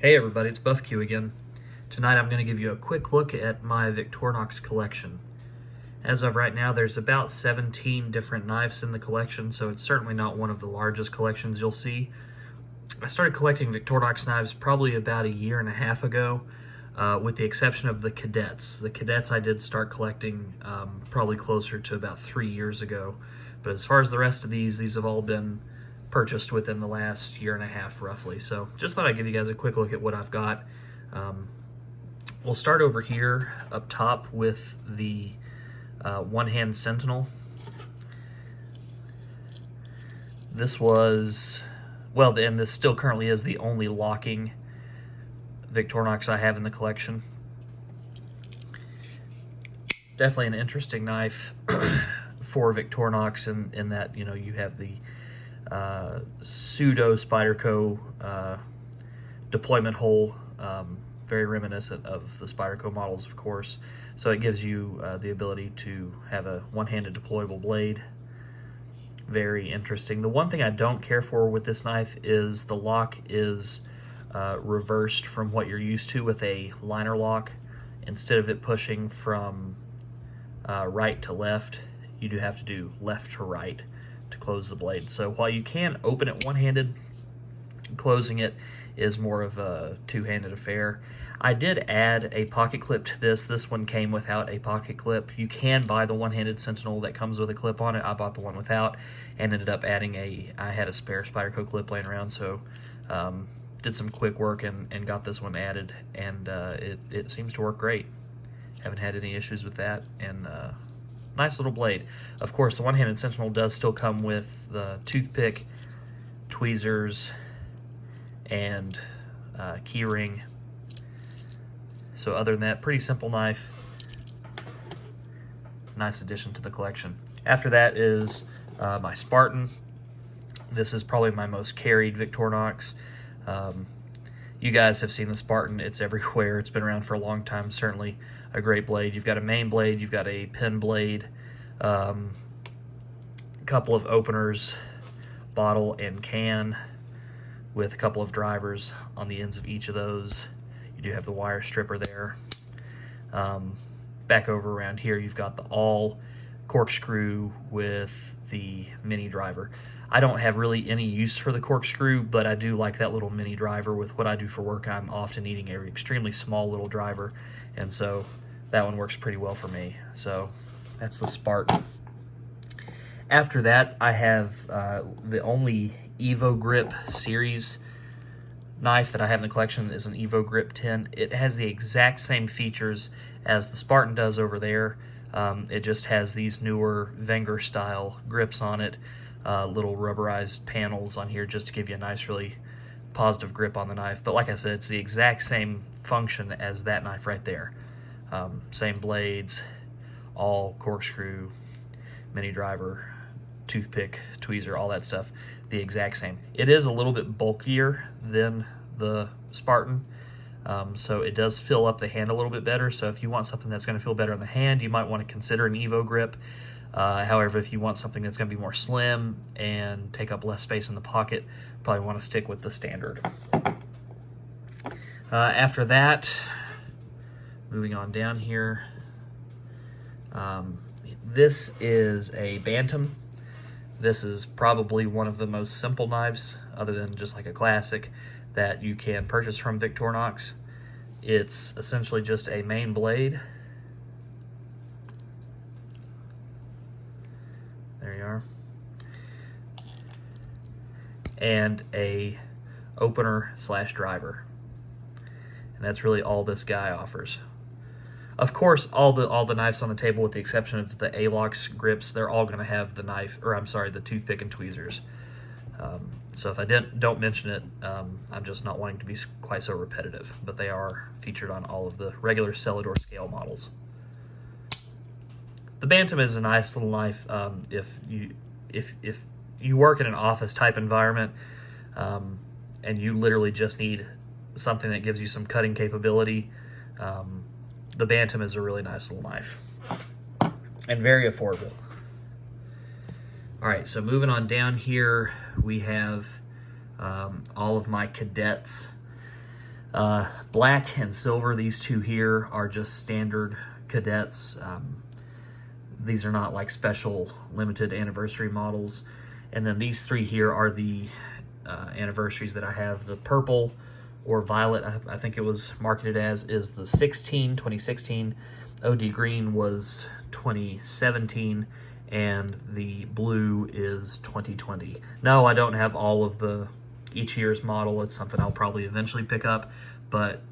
Hey everybody, it's Buffaque again. Tonight I'm going to give you a quick look at my Victorinox collection. As of right now, there's about 17 different knives in the collection, so it's certainly not one of the largest collections you'll see. I started collecting Victorinox knives probably about a year and a half ago, with the exception of the Cadets. The Cadets I did start collecting probably closer to about 3 years ago, but as far as the rest of these have all been purchased within the last year and a half roughly. So just thought I'd give you guys a quick look at what I've got. We'll start over here up top with the one-hand Sentinel. This was, well, and this still currently is the only locking Victorinox I have in the collection. Definitely an interesting knife for Victorinox in that, you know, you have the pseudo Spyderco deployment hole, very reminiscent of the Spyderco models, of course. So it gives you the ability to have a one-handed deployable blade. Very interesting. The one thing I don't care for with this knife is the lock is reversed from what you're used to with a liner lock. Instead of it pushing from right to left, you do have to do left to right to close the blade. So while you can open it one-handed, closing it is more of a two-handed affair. I did add a pocket clip to this. This one came without a pocket clip. You can buy the one-handed Sentinel that comes with a clip on it. I bought the one without and ended up adding I had a spare Spyderco clip laying around, so did some quick work and got this one added, and it seems to work great. Haven't had any issues with that, and nice little blade. Of course, the one-handed Sentinel does still come with the toothpick, tweezers, and key ring. So other than that, pretty simple knife. Nice addition to the collection. After that is my Spartan. This is probably my most carried Victorinox. You guys have seen the Spartan. It's everywhere. It's been around for a long time. Certainly a great blade. You've got a main blade. You've got a pin blade. A couple of openers, bottle and can, with a couple of drivers on the ends of each of those. You do have the wire stripper there. Back over around here, you've got the all corkscrew with the mini driver. I don't have really any use for the corkscrew, but I do like that little mini driver. With what I do for work, I'm often needing an extremely small little driver, and so that one works pretty well for me. So that's the Spartan. After that, I have the only EvoGrip series knife that I have in the collection is an EvoGrip 10. It has the exact same features as the Spartan does over there. It just has these newer Wenger style grips on it, little rubberized panels on here just to give you a nice, really positive grip on the knife. But like I said, it's the exact same function as that knife right there. Same blades, all corkscrew, mini driver, toothpick, tweezer, all that stuff, the exact same. It is a little bit bulkier than the Spartan, so it does fill up the hand a little bit better. So if you want something that's going to feel better in the hand, you might want to consider an EvoGrip. However, if you want something that's going to be more slim and take up less space in the pocket, probably want to stick with the standard. After that, moving on down here, this is a Bantam. This is probably one of the most simple knives, other than just like a classic, that you can purchase from Victorinox. It's essentially just a main blade. There you are. And a opener slash driver. And that's really all this guy offers. Of course, all the knives on the table, with the exception of the Alox grips, they're all going to have the the toothpick and tweezers. So if I don't mention it, I'm just not wanting to be quite so repetitive. But they are featured on all of the regular Celador scale models. The Bantam is a nice little knife if you work in an office type environment and you literally just need something that gives you some cutting capability. The Bantam is a really nice little knife and very affordable. All right, so moving on down here, we have all of my Cadets. Black and silver, these two here are just standard Cadets. These are not like special limited anniversary models. And then these three here are the anniversaries that I have. The purple or violet, I think it was marketed as, is the 2016. OD green was 2017, and the blue is 2020. No, I don't have all of each year's model. It's something I'll probably eventually pick up, but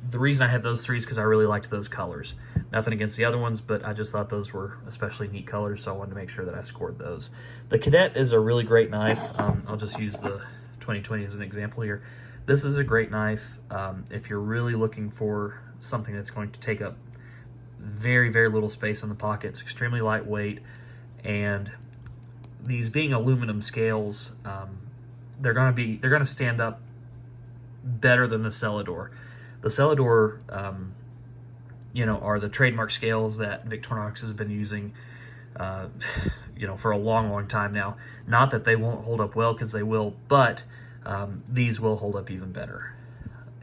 the reason I have those three is because I really liked those colors. Nothing against the other ones, but I just thought those were especially neat colors, so I wanted to make sure that I scored those. The Cadet is a really great knife. I'll just use the 2020 as an example here. This is a great knife if you're really looking for something that's going to take up very, very little space in the pocket. It's extremely lightweight, and these being aluminum scales, they're gonna stand up better than the Celador. The Celador, are the trademark scales that Victorinox has been using, for a long, long time now. Not that they won't hold up well, because they will, but these will hold up even better.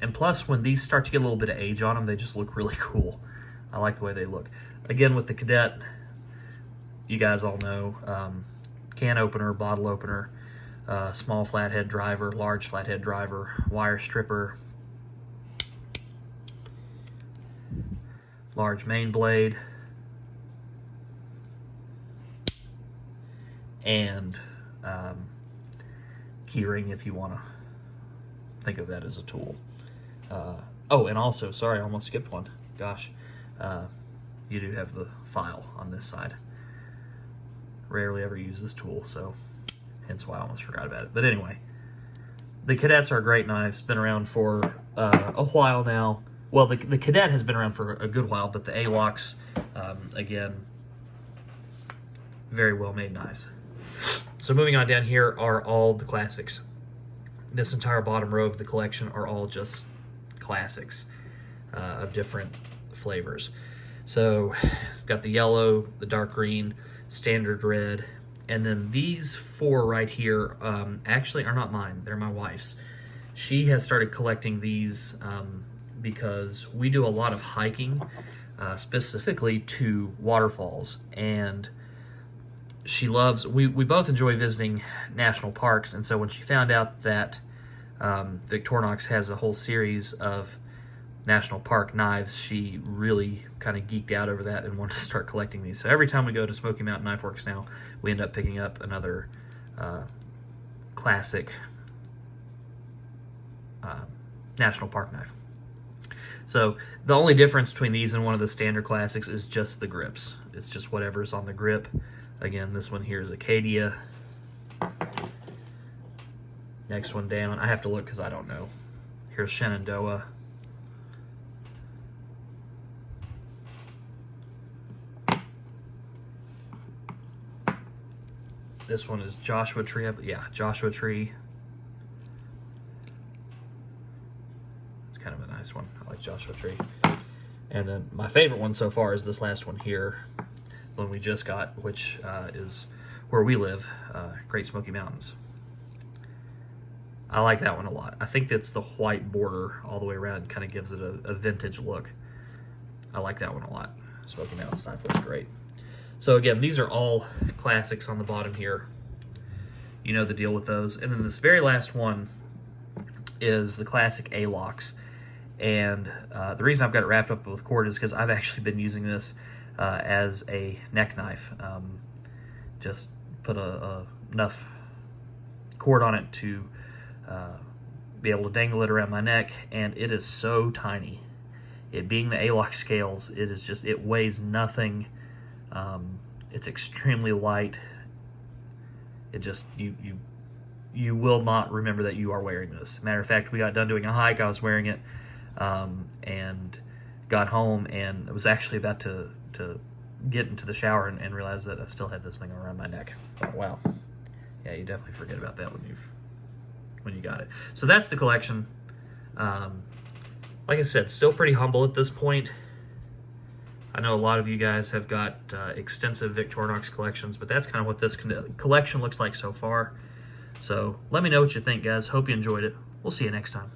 And plus, when these start to get a little bit of age on them, they just look really cool. I like the way they look. Again, with the Cadet, you guys all know, can opener, bottle opener, small flathead driver, large flathead driver, wire stripper, large main blade, and keyring if you want to think of that as a tool. Oh, and also, sorry, I almost skipped one. Gosh, you do have the file on this side. Rarely ever use this tool, so hence why I almost forgot about it. But anyway, the Cadets are great knives. Been around for a while now. Well, the Cadet has been around for a good while, but the Alox, again, very well-made knives. So moving on down here are all the classics. This entire bottom row of the collection are all just classics of different flavors. So got the yellow, the dark green, standard red, and then these four right here actually are not mine. They're my wife's. She has started collecting these because we do a lot of hiking, specifically to waterfalls, and she loves, we both enjoy visiting national parks, and so when she found out that Victorinox has a whole series of national park knives, she really kind of geeked out over that and wanted to start collecting these. So every time we go to Smoky Mountain Knife Works now, we end up picking up another classic national park knife. So the only difference between these and one of the standard classics is just the grips. It's just whatever's on the grip. Again, this one here is Acadia. Next one down, I have to look because I don't know. Here's Shenandoah. This one is Joshua Tree. Yeah, Joshua Tree. It's kind of a nice one. I like Joshua Tree. And then my favorite one so far is this last one here, the one we just got, which is where we live, Great Smoky Mountains. I like that one a lot. I think that's the white border all the way around, kind of gives it a vintage look. I like that one a lot. Smoky Mountains Knife looks great. So again, these are all classics on the bottom here. You know the deal with those. And then this very last one is the classic Alox. And the reason I've got it wrapped up with cord is because I've actually been using this as a neck knife. Just put enough cord on it to be able to dangle it around my neck, and it is so tiny. It being the Alox scales, it is just, it weighs nothing. It's extremely light. It just, you will not remember that you are wearing this. Matter of fact, we got done doing a hike, I was wearing it, and got home and I was actually about to get into the shower and realize that I still had this thing around my neck. Oh, wow. Yeah, you definitely forget about that when you got it. So that's the collection. Like I said, still pretty humble at this point. I know a lot of you guys have got extensive Victorinox collections, but that's kind of what this collection looks like so far. So let me know what you think, guys. Hope you enjoyed it. We'll see you next time.